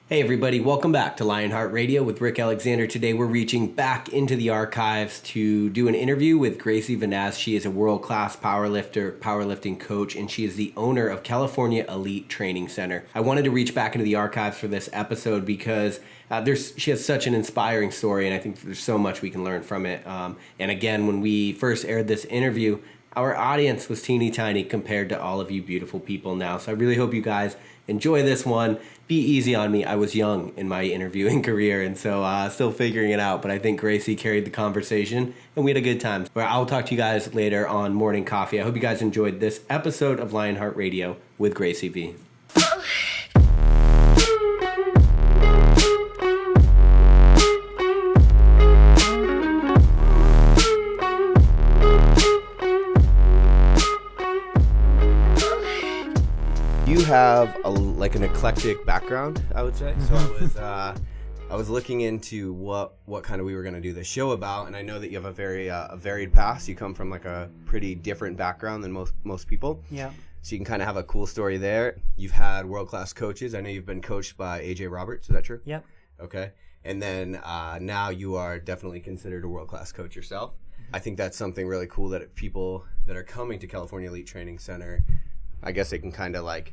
Hey everybody, welcome back to Lionheart Radio with Rick Alexander. Today we're reaching back into the archives to do an interview with Gracie V. She is a world-class powerlifting coach, and she is the owner of California Elite Training Center. I wanted to reach back into the archives for this episode because she has such an inspiring story, and I think there's so much we can learn from it. And again, when we first aired this interview, our audience was teeny tiny compared to all of you beautiful people now. So I really hope you guys enjoy this one. Be easy on me. I was young in my interviewing career, and so still figuring it out. But I think Gracie carried the conversation, and we had a good time. But I'll talk to you guys later on Morning Coffee. I hope you guys enjoyed this episode of Lionheart Radio with Gracie V. You have an eclectic background, I would say. So I was looking into what kind of we were going to do this show about, and I know that you have a very varied past. You come from like a pretty different background than most people. Yeah. So you can kind of have a cool story there. You've had world-class coaches. I know you've been coached by AJ Roberts. Is that true? Yep. Okay. And then now you are definitely considered a world-class coach yourself. I think that's something really cool that people that are coming to California Elite Training Center, I guess they can kind of like,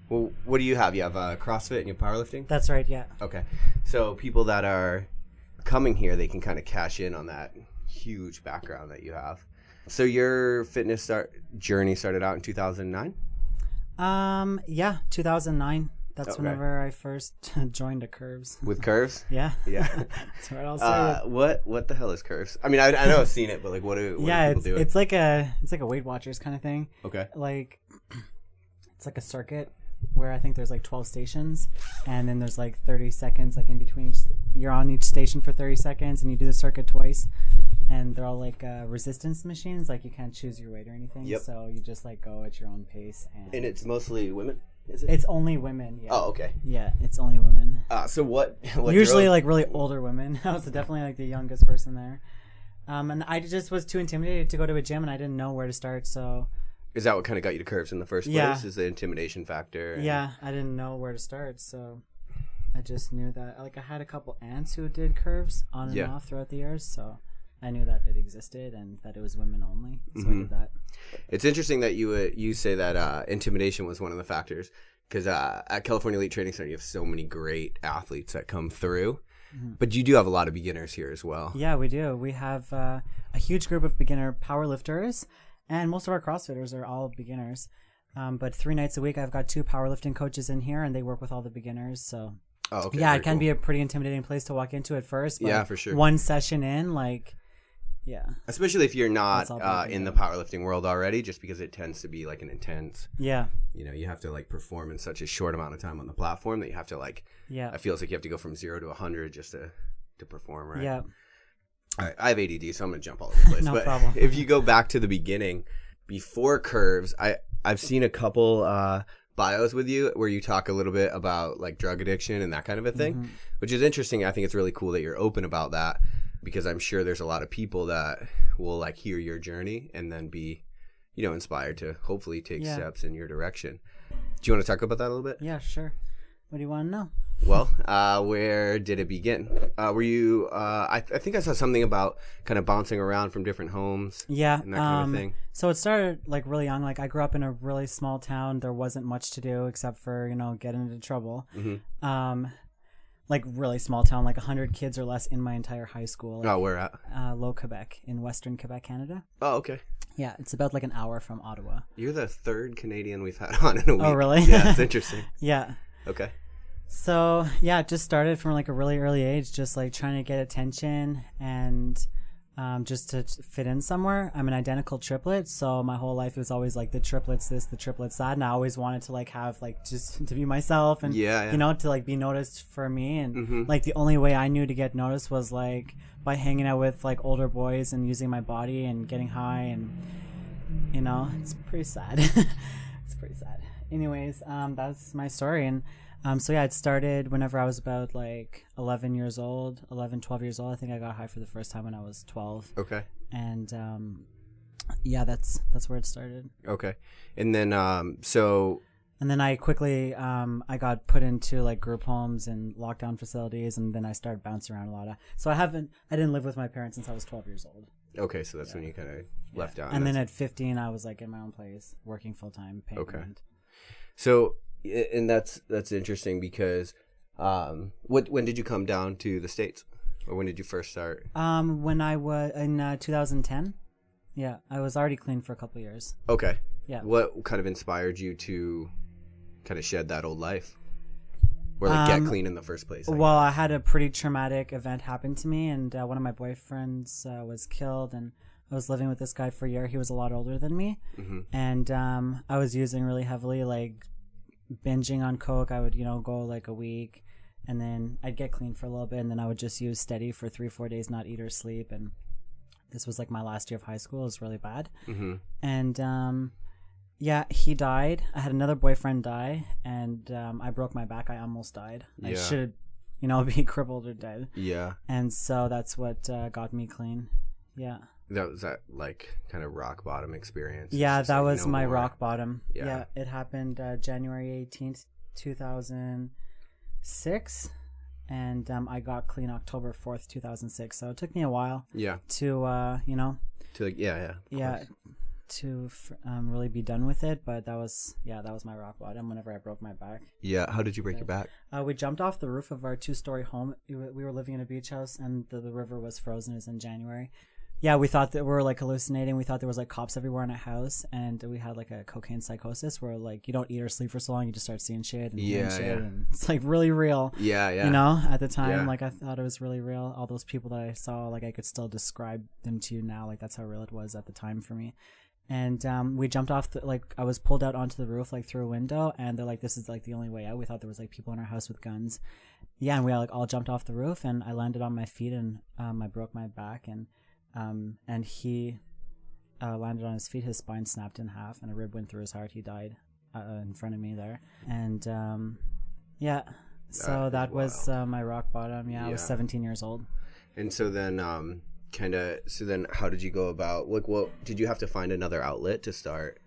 well, what do you have? You have CrossFit and you have powerlifting? That's right, yeah. Okay. So people that are coming here, they can kind of cash in on that huge background that you have. So your fitness journey started out in 2009? Yeah, 2009. That's Okay. whenever I first joined a Curves. With Curves? Yeah. Yeah. That's where it all started. What the hell is Curves? I mean, I know I've seen it, but like, what do people do? It's like a Weight Watchers kind of thing. Okay. Like, it's like a circuit where I think there's like 12 stations, and then there's like 30 seconds like in between. You're on each station for 30 seconds, and you do the circuit twice. And they're all like resistance machines. Like you can't choose your weight or anything. Yep. So you just like go at your own pace. And it's mostly women, is it? It's only women. Yeah. Oh, okay. Yeah, it's only women. So what Usually drove- like really older women. I was definitely like the youngest person there. And I just was too intimidated to go to a gym, and I didn't know where to start. So Is that what kind of got you to Curves in the first place? Yeah. Is the intimidation factor? yeah, I didn't know where to start. So I just knew that like I had a couple aunts who did Curves on and off throughout the years. So I knew that it existed and that it was women only. So I did that. It's interesting that you say that intimidation was one of the factors, because at California Elite Training Center you have so many great athletes that come through, but you do have a lot of beginners here as well. Yeah, we do. We have a huge group of beginner powerlifters, and most of our CrossFitters are all beginners. But 3 nights a week I've got 2 powerlifting coaches in here, and they work with all the beginners. So Oh, okay. yeah, Very it can cool. be a pretty intimidating place to walk into at first. But Yeah, for sure. One session in, like, yeah. Especially if you're not That's all in the powerlifting world already, just because it tends to be like an intense. Yeah. You have to like perform in such a short amount of time on the platform that you have to like. Yeah. It feels like you have to go from 0 to 100 just to perform, right? Yeah. All right, I have ADD, so I'm gonna jump all over the place. No but problem. If you go back to the beginning, before Curves, I've seen a couple bios with you where you talk a little bit about like drug addiction and that kind of a thing, which is interesting. I think it's really cool that you're open about that, because I'm sure there's a lot of people that will like hear your journey and then be, inspired to hopefully take steps in your direction. Do you want to talk about that a little bit? Yeah, sure. What do you want to know? Well, where did it begin? Were you, I think I saw something about kind of bouncing around from different homes. Yeah. And that kind of thing. So it started like really young. Like I grew up in a really small town. There wasn't much to do except for, getting into trouble. Like really small town, like 100 kids or less in my entire high school. Oh, where at? Low Quebec in Western Quebec, Canada. Oh, okay. Yeah, it's about like an hour from Ottawa. You're the 3rd Canadian we've had on in a week. Oh, really? Yeah, it's interesting. Yeah. Okay. So yeah, it just started from like a really early age, just like trying to get attention and just to fit in somewhere. I'm an identical triplet, so my whole life it was always like the triplets this, the triplets that, and I always wanted to like have like just to be myself and to like be noticed for me, and like the only way I knew to get noticed was like by hanging out with like older boys and using my body and getting high, and it's pretty sad. It's pretty sad. Anyways, that's my story. And so yeah, it started whenever I was about like 12 years old. I think I got high for the first time when I was 12. Okay. And yeah, that's where it started. Okay. And then so And then I quickly, I got put into like group homes and lockdown facilities, and then I started bouncing around a lot. So I didn't live with my parents since I was 12 years old. Okay, so that's when you kind of left out. And then at 15, I was like in my own place, working full time, paying rent. So, and that's interesting because, when did you come down to the States, or when did you first start? When I was in 2010. Yeah, I was already clean for a couple of years. Okay. Yeah. What kind of inspired you to kind of shed that old life, or like get clean in the first place? Well, I had a pretty traumatic event happen to me, and one of my boyfriends was killed, and I was living with this guy for a year. He was a lot older than me, and I was using really heavily, like binging on coke. I would, go like a week, and then I'd get clean for a little bit, and then I would just use steady for 3-4 days, not eat or sleep. And this was like my last year of high school. It was really bad. And yeah, he died. I had another boyfriend die, and I broke my back. I almost died. Yeah. I should, be crippled or dead. Yeah. And so that's what got me clean. Yeah. That was that like kind of rock bottom experience. Yeah, Just that like, was no my more. rock bottom. Yeah. Yeah, it happened January 18th, 2006. And I got clean October 4th, 2006. So it took me a while Yeah. to, To like, yeah. to really be done with it. But that was my rock bottom whenever I broke my back. Yeah. How did you break your back? We jumped off the roof of our 2-story home. We were living in a beach house, and the river was frozen. It was in January. Yeah, we thought that we were like hallucinating. We thought there was like cops everywhere in our house, and we had like a cocaine psychosis where like you don't eat or sleep for so long, you just start seeing shit and hearing shit, and it's like really real. Yeah. At the time, Yeah. like I thought it was really real. All those people that I saw, like I could still describe them to you now. Like that's how real it was at the time for me. And we jumped off I was pulled out onto the roof like through a window, and they're like, this is like the only way out. We thought there was like people in our house with guns. Yeah, and we all jumped off the roof, and I landed on my feet, and I broke my back, and he landed on his feet. His spine snapped in half, and a rib went through his heart. He died in front of me there. And so that was my rock bottom. Yeah, I was 17 years old. And so then how did you go about, like, what did you have to find another outlet to start?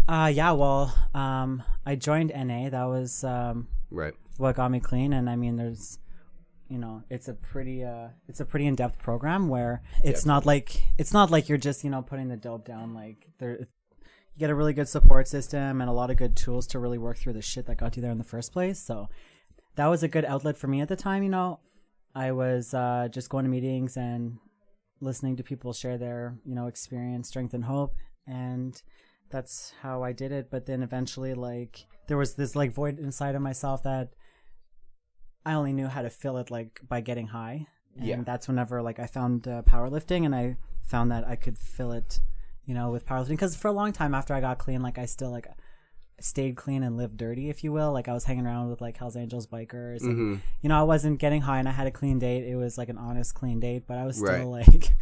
I joined NA. That was Right. what got me clean. And I mean, there's it's a pretty in-depth program where it's not like you're just putting the dope down. Like you get a really good support system and a lot of good tools to really work through the shit that got you there in the first place. So that was a good outlet for me at the time. I was just going to meetings and listening to people share their experience, strength, and hope, and that's how I did it. But then eventually, like, there was this like void inside of myself that I only knew how to fill it like by getting high. And that's whenever like I found powerlifting, and I found that I could fill it, with powerlifting. Because for a long time after I got clean, like I still like stayed clean and lived dirty, if you will. Like I was hanging around with like Hells Angels bikers, and, I wasn't getting high, and I had a clean date. It was like an honest clean date, but I was still like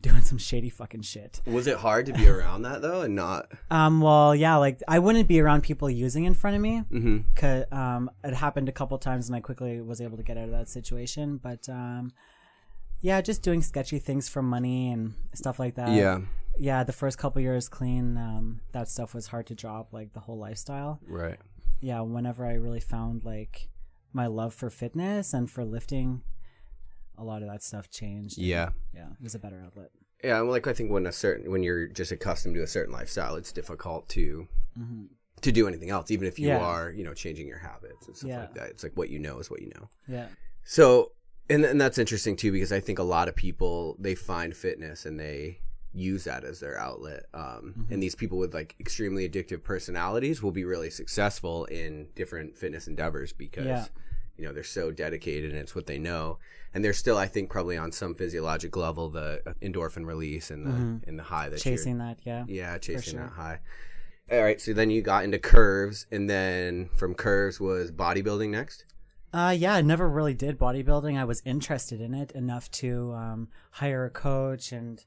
doing some shady fucking shit. Was it hard to be around that though, and not? Well, yeah, like I wouldn't be around people using in front of me. Cause it happened a couple times, and I quickly was able to get out of that situation. But yeah, just doing sketchy things for money and stuff like that. Yeah, the first couple years clean, that stuff was hard to drop, like the whole lifestyle. Right. Yeah, whenever I really found like my love for fitness and for lifting, a lot of that stuff changed. Yeah. Yeah, it was a better outlet. Yeah, like I think when you're just accustomed to a certain lifestyle, it's difficult to do anything else, even if you are, changing your habits and stuff like that. It's like what you know is what you know. Yeah. So, and that's interesting too, because I think a lot of people, they find fitness and they use that as their outlet. And these people with like extremely addictive personalities will be really successful in different fitness endeavors because they're so dedicated and it's what they know. And they're still, I think, probably on some physiological level, the endorphin release and the high that chasing that. Chasing that high. All right, so then you got into curves, and then from curves was bodybuilding next. I never really did bodybuilding. I was interested in it enough to hire a coach and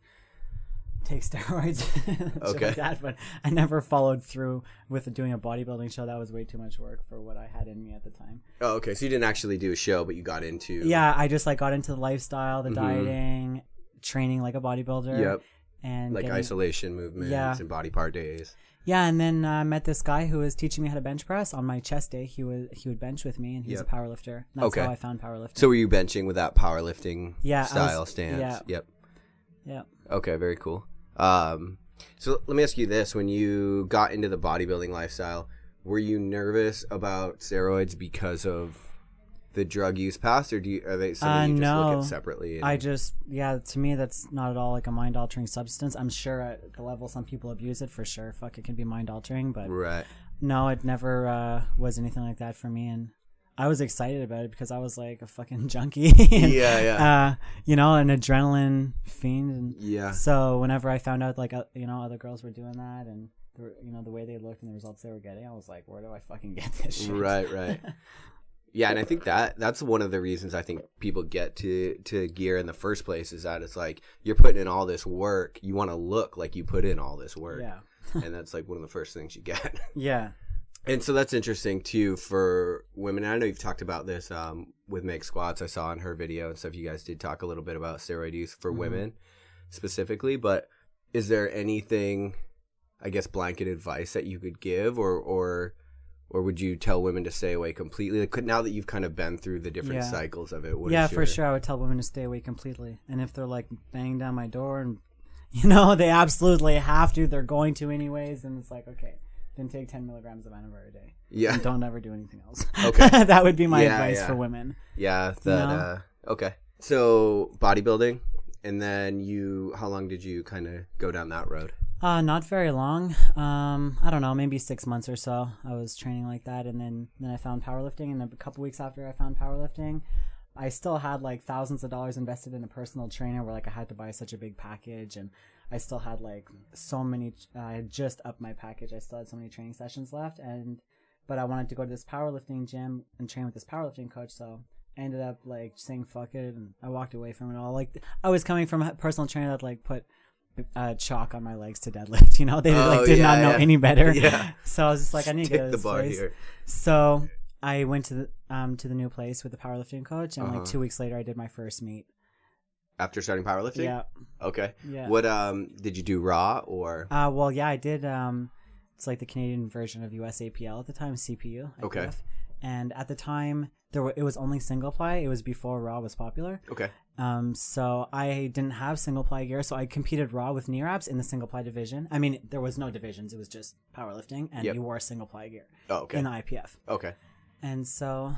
take steroids shit like that, but I never followed through with doing a bodybuilding show. That was way too much work for what I had in me at the time. Oh, okay. So you didn't actually do a show, but you got into... Yeah, I just like got into the lifestyle, the dieting, training like a bodybuilder. Yep. And like isolation movements and body part days. Yeah, and then I met this guy who was teaching me how to bench press on my chest day. He would bench with me, and he's a powerlifter. And that's how I found powerlifting. So were you benching with that powerlifting style stance? Yeah. Yep. Yeah. Okay, very cool. So let me ask you this: when you got into the bodybuilding lifestyle, were you nervous about steroids because of the drug use past, or are they something you just look at separately? To me, that's not at all like a mind-altering substance. I'm sure at the level some people abuse it, for sure. Fuck, it can be mind-altering, but no, it never was anything like that for me. And I was excited about it because I was like a fucking junkie. And, an adrenaline fiend. And so whenever I found out like, other girls were doing that and, the way they looked and the results they were getting, I was like, where do I fucking get this shit? Right. Yeah, and I think that's one of the reasons I think people get to gear in the first place is that it's like you're putting in all this work. You want to look like you put in all this work. Yeah. And that's like one of the first things you get. Yeah. And so that's interesting too for women. I know you've talked about this with Meg Squats. I saw in her video and stuff. You guys did talk a little bit about steroid use for women specifically. But is there anything, I guess, blanket advice that you could give, or would you tell women to stay away completely? Like, now that you've kind of been through the different cycles of it, for sure, I would tell women to stay away completely. And if they're like banging down my door and they absolutely have to, they're going to anyways, and it's like, okay, then take 10 milligrams of Anavar a day. Yeah, and don't ever do anything else. Okay, that would be my advice for women. Yeah, okay. So bodybuilding, and then how long did you kind of go down that road? Not very long. I don't know, maybe 6 months or so. I was training like that, and then I found powerlifting. And a couple weeks after I found powerlifting, I still had like thousands of dollars invested in a personal trainer, where like I had to buy such a big package, and I still had like so many. I had just upped my package. I still had so many training sessions left, but I wanted to go to this powerlifting gym and train with this powerlifting coach. So I ended up like saying fuck it, and I walked away from it all. Like, I was coming from a personal trainer that like put chalk on my legs to deadlift. They did not know any better. So I was just like, I need to get to this place. Here. So I went to the new place with the powerlifting coach, and like 2 weeks later I did my first meet. After starting powerlifting? Yeah. Okay. Yeah. What did you do, raw or? I did. It's like the Canadian version of USAPL at the time, CPU. Okay. And at the time it was only single ply. It was before raw was popular. Okay. So I didn't have single ply gear, so I competed raw with knee wraps in the single ply division. I mean, there was no divisions; it was just powerlifting, and you wore single ply gear. Oh, okay. In the IPF. Okay. And so,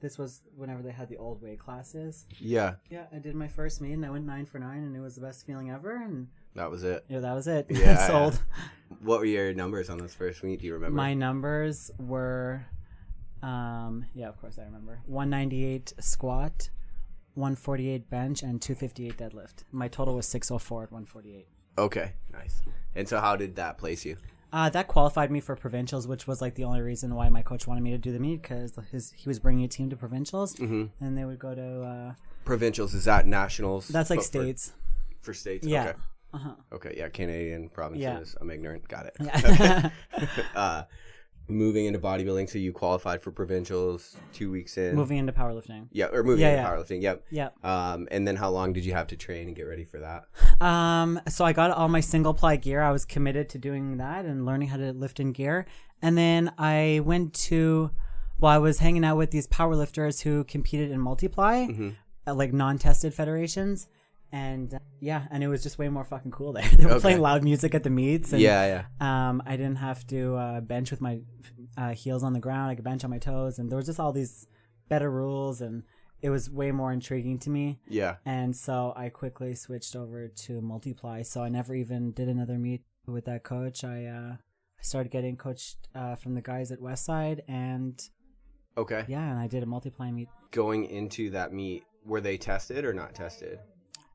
this was whenever they had the old weight classes. Yeah. Yeah, I did my first meet, and I went 9 for 9, and it was the best feeling ever. And that was it. Yeah, that was it. Yeah. Sold. What were your numbers on this first meet? Do you remember? My numbers were. Of course I remember. 198 squat, 148 bench, and 258 deadlift. My total was 604 at 148. Okay, nice. And so how did that place you? That qualified me for provincials, which was like the only reason why my coach wanted me to do the meet, because he was bringing a team to provincials, and they would go to provincials. Is that nationals? That's like states. For states. Yeah. Okay. Okay. Yeah. Canadian provinces. Yeah. I'm ignorant. Got it. Yeah. Moving into bodybuilding, so you qualified for provincials 2 weeks in. Moving into powerlifting. Yeah, or moving into powerlifting. Yep. Yeah. And then how long did you have to train and get ready for that? So I got all my single ply gear. I was committed to doing that and learning how to lift in gear. And then I I was hanging out with these powerlifters who competed in multiply, like non-tested federations. And and it was just way more fucking cool there. They were playing loud music at the meets. And, I didn't have to bench with my heels on the ground. I could bench on my toes, and there was just all these better rules, and it was way more intriguing to me. Yeah. And so I quickly switched over to multiply. So I never even did another meet with that coach. I started getting coached from the guys at Westside, and and I did a multiply meet. Going into that meet, were they tested or not tested?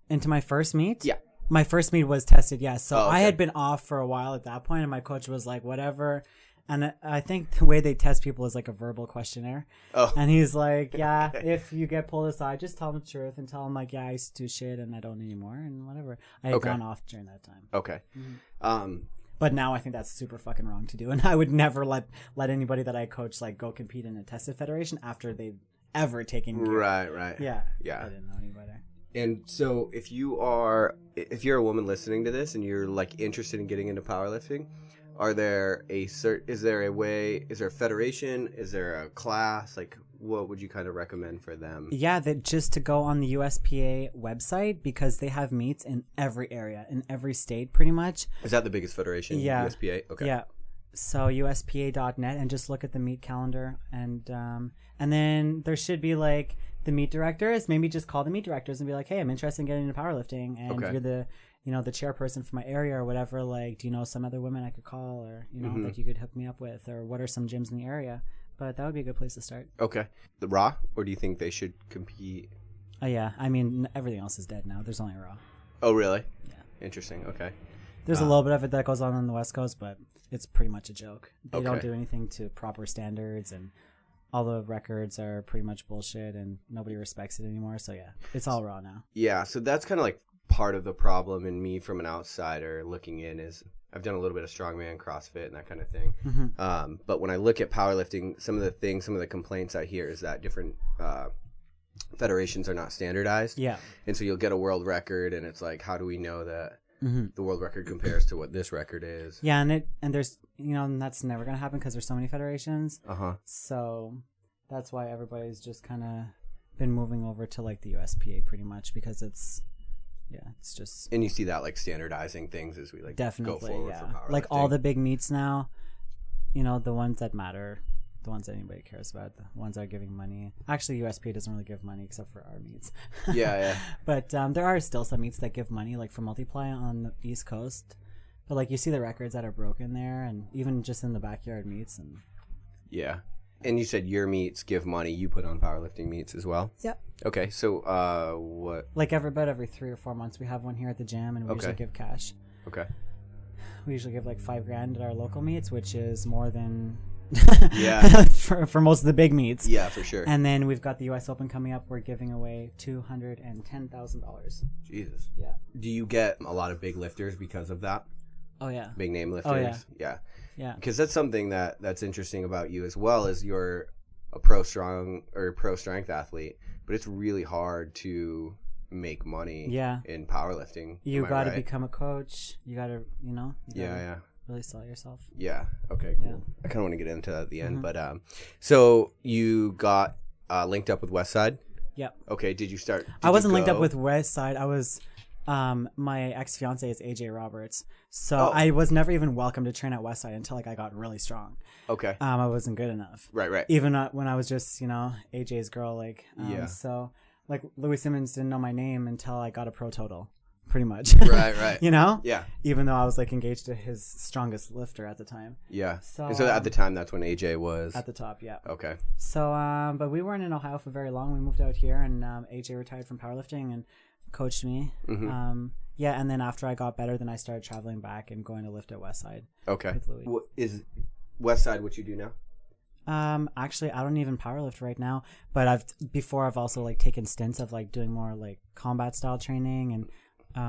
Into my first meet? Yeah. My first meet was tested, yes. So I had been off for a while at that point, and my coach was like, whatever. And I think the way they test people is like a verbal questionnaire. Oh. And he's like, if you get pulled aside, just tell them the truth and tell them, like, I used to do shit and I don't anymore and whatever. I had gone off during that time. Okay. But now I think that's super fucking wrong to do. And I would never let anybody that I coach, like, go compete in a tested federation after they've ever taken gear. Right. Yeah. I didn't know any better. And so if you're a woman listening to this and you're like interested in getting into powerlifting, is there a federation? Is there a class? Like, what would you kind of recommend for them? Yeah, that just to go on the USPA website, because they have meets in every area, in every state pretty much. Is that the biggest federation? Yeah. USPA? Okay. Yeah. So USPA.net, and just look at the meet calendar, and then there should be like the meet directors. Maybe just call the meet directors and be like, hey, I'm interested in getting into powerlifting, and Okay. you're the the chairperson for my area or whatever. Like, do you know some other women I could call, or that you could hook me up with, or what are some gyms in the area? But that would be a good place to start. Okay. The Raw, or do you think they should compete? Oh yeah, I mean everything else is dead now. There's only Raw. Oh really? Yeah. Interesting. Okay. There's a little bit of it that goes on the West Coast, but it's pretty much a joke. They don't Okay. do anything to proper standards, and all the records are pretty much bullshit, and nobody respects it anymore. So yeah, it's all Raw now. Yeah, so that's kind of like part of the problem, and me from an outsider looking in is I've done a little bit of strongman, CrossFit, and that kind of thing. Mm-hmm. But when I look at powerlifting, some of the complaints I hear is that different federations are not standardized. Yeah. And so you'll get a world record, and it's like, how do we know that Mm-hmm. the world record compares to what this record is? Yeah, and there's and that's never gonna happen because there's so many federations. So that's why everybody's just kind of been moving over to like the USPA pretty much, because it's just And you see that like standardizing things as we like definitely go forward for powerlifting. like all the big meets now, the ones that matter, the ones that anybody cares about, the ones that are giving money. Actually, USPA doesn't really give money except for our meets. Yeah. But there are still some meets that give money, like for Multiply on the East Coast. But like you see the records that are broken there, and even just in the backyard meets. And Yeah. And you said your meets give money. You put on powerlifting meets as well? Yep. Okay, so what? Like every 3 or 4 months, we have one here at the gym, and we usually give cash. Okay. We usually give like $5,000 at our local meets, which is more than Yeah. for most of the big meets. Yeah, for sure. And then we've got the US Open coming up. We're giving away $210,000. Jesus. Yeah. Do you get a lot of big lifters because of that? Oh yeah. Big name lifters? Oh, yeah. Yeah. Because that's something that's interesting about you as well, as you're a pro strength athlete, but it's really hard to make money in powerlifting. You got to become a coach. You got to, Yeah. really sell yourself. Yeah. Okay, cool. Yeah. I kind of want to get into that at the end, but so you got linked up with Westside? Yep. Okay, I wasn't linked up with Westside. I was my ex-fiance is AJ Roberts. So I was never even welcome to train at Westside until like I got really strong. Okay. I wasn't good enough. Right. Even when I was just, AJ's girl, like so like Louis Simmons didn't know my name until I got a pro total. Pretty much. Right. Yeah. Even though I was like engaged to his strongest lifter at the time. Yeah. So, and so at the time, that's when AJ was at the top. Yeah. Okay. So, but we weren't in Ohio for very long. We moved out here, and AJ retired from powerlifting and coached me. Mm-hmm. And then after I got better, then I started traveling back and going to lift at Westside. Okay. With Louis. What is Westside what you do now? Actually, I don't even powerlift right now, but I've also like taken stints of like doing more like combat style training and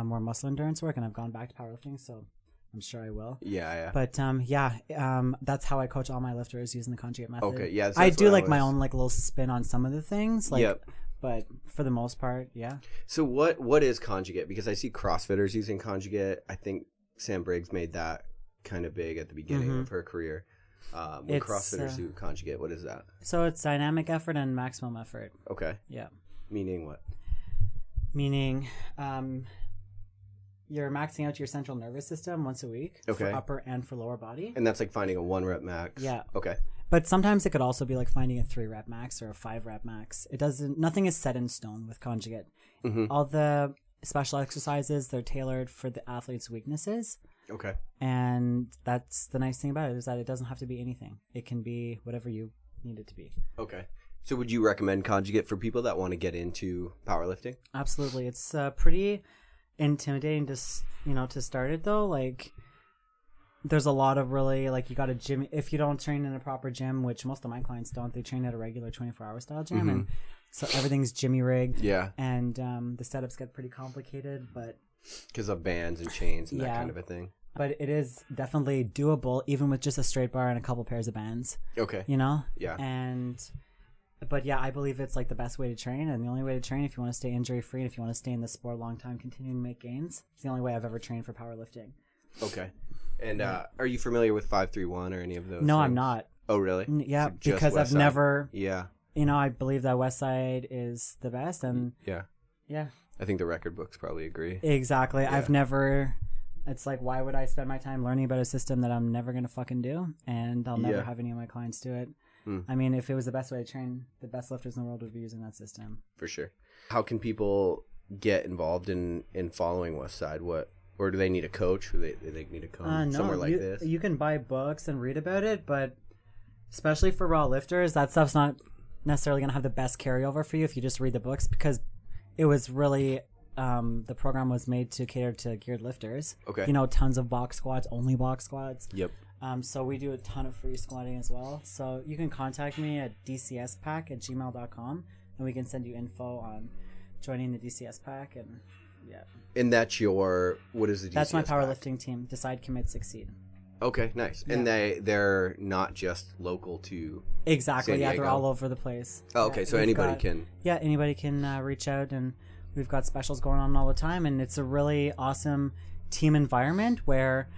more muscle endurance work, and I've gone back to powerlifting, so I'm sure I will. Yeah. But that's how I coach all my lifters, using the conjugate method. Okay, yeah. I do like my own like little spin on some of the things, like, Yep. but for the most part, yeah. So what is conjugate? Because I see CrossFitters using conjugate. I think Sam Briggs made that kind of big at the beginning of her career. When CrossFitters do conjugate, what is that? So it's dynamic effort and maximum effort. Okay. Yeah. Meaning what? Meaning, you're maxing out your central nervous system once a week for upper and for lower body. And that's like finding a 1 rep max. Yeah. Okay. But sometimes it could also be like finding a 3 rep max or a 5 rep max. Nothing is set in stone with conjugate. Mm-hmm. All the special exercises, they're tailored for the athlete's weaknesses. Okay. And that's the nice thing about it, is that it doesn't have to be anything. It can be whatever you need it to be. Okay. So would you recommend conjugate for people that want to get into powerlifting? Absolutely. It's pretty intimidating to start it though. Like, there's a lot of really, like, you got a gym. If you don't train in a proper gym, which most of my clients don't, they train at a regular 24-hour style gym. Mm-hmm. And so everything's Jimmy rigged. Yeah. And the setups get pretty complicated, but because of bands and chains and that kind of a thing. But it is definitely doable, even with just a straight bar and a couple pairs of bands. Okay. Yeah. And But yeah, I believe it's like the best way to train, and the only way to train if you want to stay injury free and if you want to stay in the sport a long time, continuing to make gains. It's the only way I've ever trained for powerlifting. Okay. And are you familiar with 531 or any of those? No, things? I'm not. Oh, really? Yeah, So just because I've Westside? never. Yeah. I believe that Westside is the best, and Yeah. yeah, I think the record books probably agree. exactly. Yeah. I've never. It's like, why would I spend my time learning about a system that I'm never gonna fucking do, and I'll never Yeah. have any of my clients do it. Mm. I mean, if it was the best way to train, the best lifters in the world would be using that system. For sure. How can people get involved in following Westside? Or do they need a coach? Or they need to come No, somewhere like this? You can buy books and read about it, but especially for raw lifters, that stuff's not necessarily going to have the best carryover for you if you just read the books, because it was really the program was made to cater to geared lifters. Okay. Tons of box squats, only box squats. Yep. So we do a ton of free squatting as well. So you can contact me at dcspack@gmail.com, and we can send you info on joining the DCS pack. And yeah, And that's what is the DCS that's my pack? powerlifting team. Decide, commit, succeed. Okay, nice. Yeah. And they're not just local to Exactly. San Yeah, Diego? they're all over the place. Oh, okay, Yeah, so we've anybody got- can. Yeah, anybody can reach out, and we've got specials going on all the time, and it's a really awesome team environment where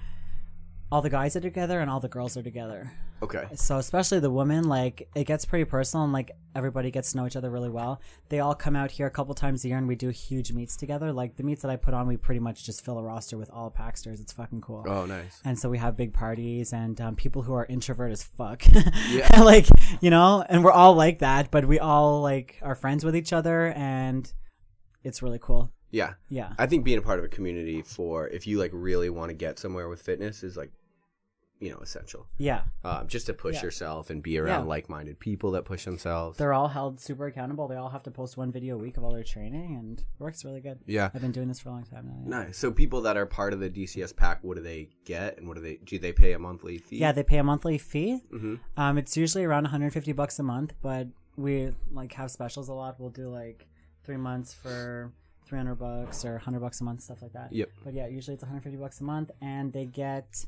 all the guys are together and all the girls are together. Okay. So especially the women, like, it gets pretty personal, and like everybody gets to know each other really well. They all come out here a couple times a year, and we do huge meets together. Like the meets that I put on, we pretty much just fill a roster with all Paxters. It's fucking cool. Oh, nice. And so we have big parties, and people who are introvert as fuck, Yeah. like, and we're all like that, but we all like are friends with each other, and it's really cool. Yeah. Yeah. I think being a part of a community if you like really want to get somewhere with fitness is like, essential. Yeah. Just to push Yeah. yourself and be around Yeah. like-minded people that push themselves. They're all held super accountable. They all have to post one video a week of all their training, and it works really good. Yeah. I've been doing this for a long time now. Yeah. Nice. So people that are part of the DCS pack, what do they get, and do they pay a monthly fee? Yeah, they pay a monthly fee. Mm-hmm. It's usually around $150 a month, but we like have specials a lot. We'll do like 3 months for $300 or $100 a month, stuff like that. Yep. But yeah, usually it's $150 a month, and they get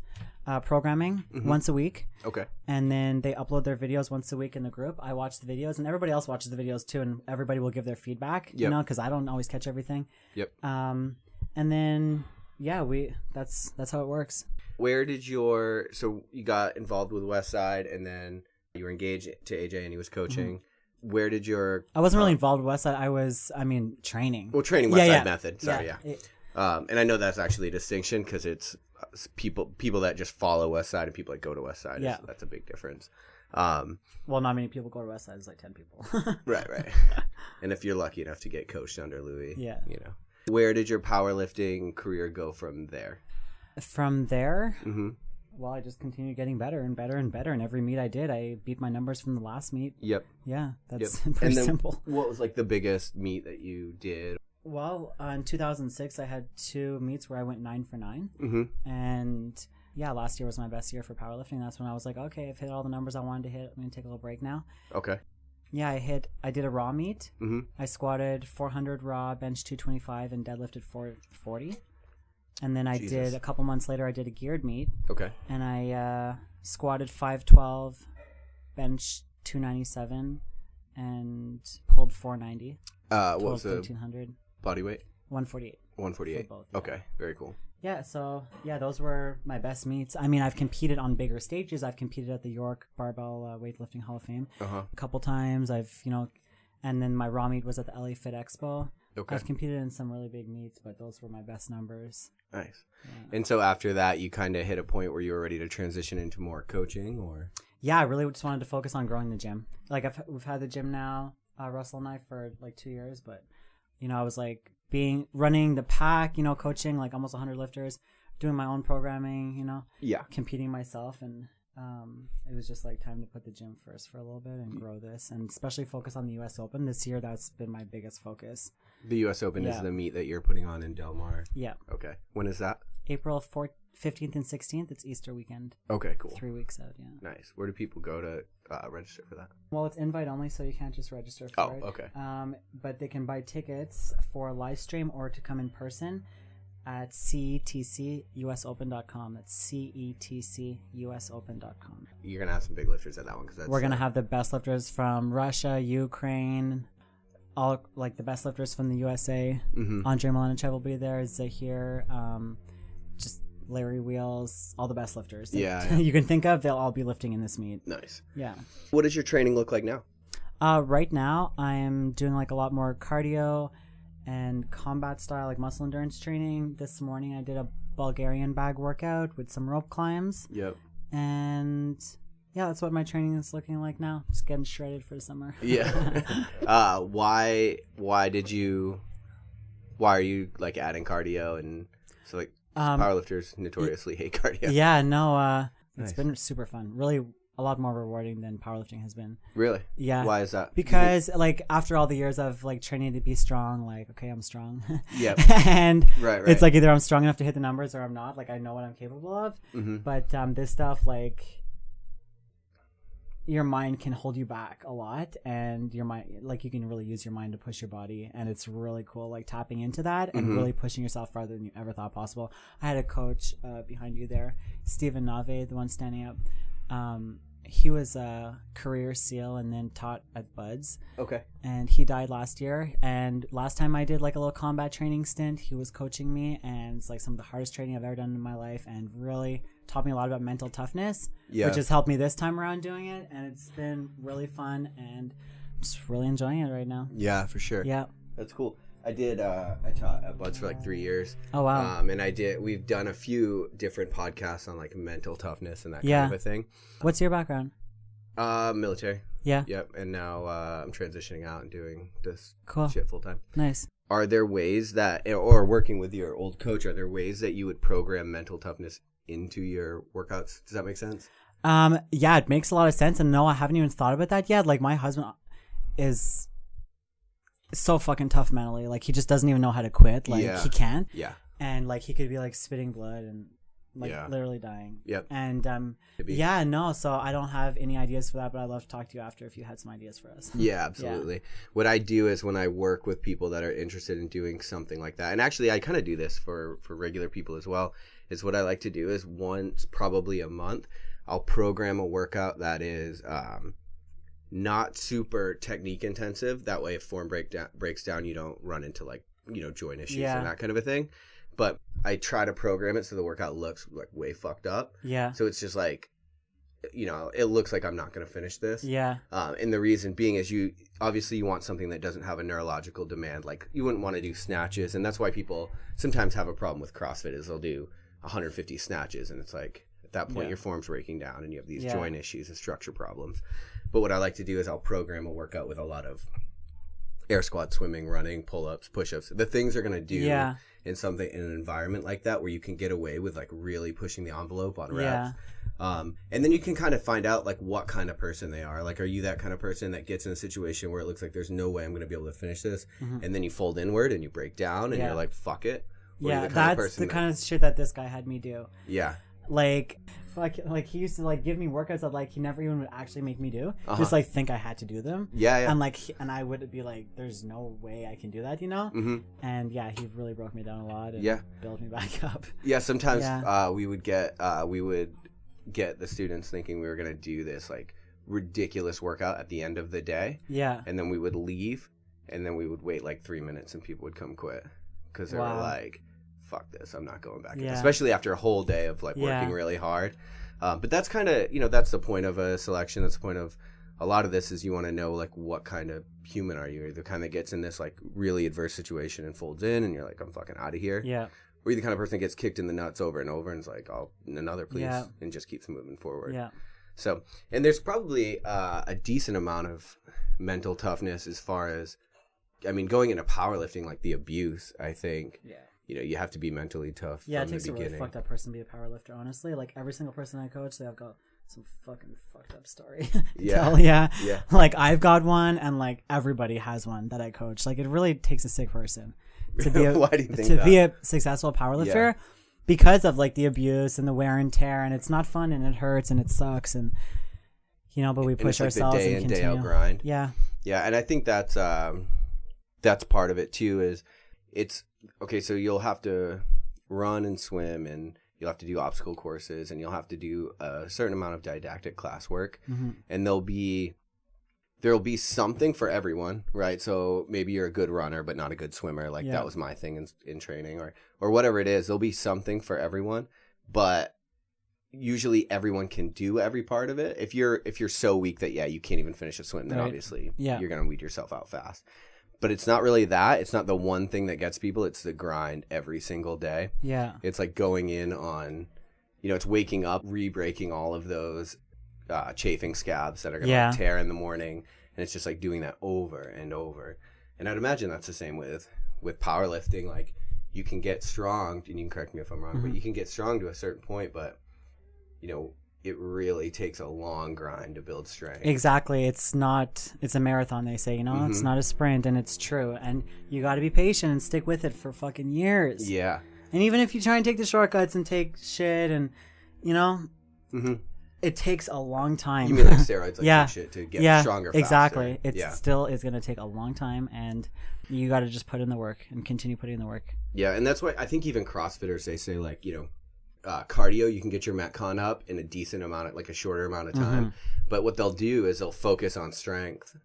programming Mm-hmm. once a week, Okay. and then they upload their videos once a week in the group. I watch the videos, and everybody else watches the videos too, and everybody will give their feedback. Yep. Because I don't always catch everything. Yep. And then yeah, that's how it works. Where did so you got involved with Westside, and then you were engaged to AJ, and he was coaching. Mm-hmm. Where did I wasn't really involved with Westside. training. Well, training Westside Yeah. method. Sorry, yeah. And I know that's actually a distinction because it's people that just follow Westside and people that go to Westside. Yeah. So that's a big difference. Well, not many people go to Westside. It's like 10 people. Right. And if you're lucky enough to get coached under Louis, Yeah. Where did your powerlifting career go from there? From there, Mm-hmm. well, I just continued getting better and better and better. And every meet I did, I beat my numbers from the last meet. Yep. Yeah, that's Yep. pretty And then simple. what was like the biggest meet that you did? Well, in 2006, I had 2 meets where I went 9 for 9. Mm-hmm. And yeah, last year was my best year for powerlifting. That's when I was like, okay, I've hit all the numbers I wanted to hit. I'm going to take a little break now. Okay. Yeah, I did a raw meet. Mm-hmm. I squatted 400 raw, bench 225, and deadlifted 440. And then I Jesus. did, a couple months later, I did a geared meet. Okay. And I squatted 512, bench 297, and pulled 490. What was the 1300, body weight? 148. 148. For both, yeah. Okay. Very cool. Yeah, so yeah, those were my best meets. I mean, I've competed on bigger stages. I've competed at the York Barbell Weightlifting Hall of Fame Uh-huh. a couple times. And then my raw meet was at the LA Fit Expo. Okay. I've competed in some really big meets, but those were my best numbers. Nice. Yeah. And so after that, you kind of hit a point where you were ready to transition into more coaching, or? Yeah, I really just wanted to focus on growing the gym. Like we've had the gym now, Russell and I, for like 2 years, but I was like running the pack, coaching like almost 100 lifters, doing my own programming, Yeah. competing myself, and it was just like time to put the gym first for a little bit and grow this, and especially focus on the US Open this year. That's been my biggest focus. The U.S. Open is Yeah. the meet that you're putting on in Del Mar. Yeah, Okay. When is that? April 15th and 16th. It's Easter weekend. Okay, cool. 3 weeks out. Yeah. Nice. Where do people go to register for that? Well, it's invite only, so you can't just register for it. Oh, okay. But they can buy tickets for a live stream or to come in person at cetcusopen.com. That's cetcusopen.com. You're gonna have some big lifters at that one because We're gonna have the best lifters from Russia, Ukraine, all like the best lifters from the USA. Andrei Milanichev will be there. Zahir, just Larry Wheels, all the best lifters. Yeah. You can think of. They'll all be lifting in this meet. Nice. Yeah. What does your training look like now? Right now, I am doing like a lot more cardio and combat style, like muscle endurance training. This morning, I did a Bulgarian bag workout with some rope climbs. Yep. And yeah, that's what my training is looking like now. Just getting shredded for the summer. Yeah. Why are you like adding cardio? And so like powerlifters notoriously hate cardio. Yeah, no, it's Nice. been super fun. Really a lot more rewarding than powerlifting has been. Really? Yeah. Why is that? Because like after all the years of like training to be strong, like, okay, I'm strong. Yep. And Right. it's like either I'm strong enough to hit the numbers or I'm not. Like I know what I'm capable of. Mm-hmm. But this stuff, like, your mind can hold you back a lot, and your mind, like, you can really use your mind to push your body, and it's really cool, like tapping into that and really pushing yourself farther than you ever thought possible. I had a coach behind you there, Stephen Nave, the one standing up. He was a career SEAL and then taught at Buds. Okay. And he died last year. And last time I did like a little combat training stint, he was coaching me, and it's like some of the hardest training I've ever done in my life, and really taught me a lot about mental toughness, which has helped me this time around doing it. And it's been really fun, and I'm just really enjoying it right now. Yeah, for sure. Yeah. That's cool. I taught at Buds for like 3 years. Oh, wow. And we've done a few different podcasts on like mental toughness and that kind of a thing. What's your background? Military. Yeah. Yep. And now I'm transitioning out and doing this Cool. shit full time. Nice. Are there ways that, or working with your old coach, are there ways that you would program mental toughness into your workouts? Does that make sense? Yeah, it makes a lot of sense. And no, I haven't even thought about that yet. Like, my husband is so fucking tough mentally. Like, he just doesn't even know how to quit. Like, he can't. Yeah. And like, he could be like spitting blood and like literally dying. Yep. And yeah, no, so I don't have any ideas for that, but I'd love to talk to you after if you had some ideas for us. Yeah, absolutely. What I do is when I work with people that are interested in doing something like that, and actually I kind of do this for regular people as well, is what I like to do is once probably a month, I'll program a workout that is not super technique intensive. That way if form breaks down, you don't run into like, joint issues and that kind of a thing. But I try to program it so the workout looks like way fucked up. Yeah. So it's just like, it looks like I'm not going to finish this. Yeah. And the reason being is you want something that doesn't have a neurological demand. Like you wouldn't want to do snatches. And that's why people sometimes have a problem with CrossFit is they'll do 150 snatches. And it's like at that point your form's breaking down and you have these joint issues and structure problems. But what I like to do is I'll program a workout with a lot of air squats, swimming, running, pull-ups, push-ups. The things they're going to do in an environment like that where you can get away with like really pushing the envelope on reps. And then you can kind of find out like what kind of person they are. Like, are you that kind of person that gets in a situation where it looks like there's no way I'm going to be able to finish this? And then you fold inward and you break down and you're like, fuck it. Or That's the kind of shit that this guy had me do. Yeah. Like he used to like give me workouts that like he never even would actually make me do. Just like think I had to do them. Yeah. And I would be like, there's no way I can do that, And he really broke me down a lot and built me back up. Yeah. Sometimes we would get the students thinking we were gonna do this like ridiculous workout at the end of the day. Yeah. And then we would leave, and then we would wait like 3 minutes, and people would come quit because they were like, fuck this, I'm not going back. Especially after a whole day of like working really hard. But that's kind of, that's the point of a selection. That's the point of a lot of this is you want to know like what kind of human are you? Are you the kind that gets in this like really adverse situation and folds in and you're like, I'm fucking out of here. Yeah. Or are you the kind of person that gets kicked in the nuts over and over and is like, oh, another please, and just keeps moving forward. Yeah. So, and there's probably a decent amount of mental toughness as far as, going into powerlifting, like the abuse, I think. Yeah. You have to be mentally tough from the beginning. Yeah, it takes a really fucked up person to be a powerlifter, honestly. Like, every single person I coach, they have got some fucking fucked up story. Yeah. Like, I've got one, and, like, everybody has one that I coach. Like, it really takes a sick person to be Why do you think be a successful powerlifter because of, like, the abuse and the wear and tear, and it's not fun, and it hurts, and it sucks, and, but we push ourselves and continue. Day out grind. Yeah. Yeah, and I think that's part of it, too, is it's... Okay, so you'll have to, run and swim, and you'll have to do obstacle courses, and you'll have to do a certain amount of didactic classwork, and there'll be something for everyone, right? So maybe you're a good runner but not a good swimmer, like that was my thing in training, or whatever it is. There'll be something for everyone, but usually everyone can do every part of it. If you're so weak that you can't even finish a swim, then obviously you're gonna weed yourself out fast. But it's not really that. It's not the one thing that gets people. It's the grind every single day. Yeah, it's like going in on, it's waking up, re-breaking all of those chafing scabs that are gonna tear in the morning, and it's just like doing that over and over. And I'd imagine that's the same with powerlifting. Like, you can get strong, and you can correct me if I'm wrong, but you can get strong to a certain point, but it really takes a long grind to build strength. Exactly. It's a marathon, they say, it's not a sprint, and it's true. And you got to be patient and stick with it for fucking years. Yeah. And even if you try and take the shortcuts and take shit and, it takes a long time. You mean like steroids, like shit to get stronger faster. Exactly. It still is going to take a long time, and you got to just put in the work and continue putting in the work. Yeah. And that's why I think even CrossFitters, they say, like, cardio, you can get your Metcon up in a decent amount of, like, a shorter amount of time. But what they'll do is they'll focus on strength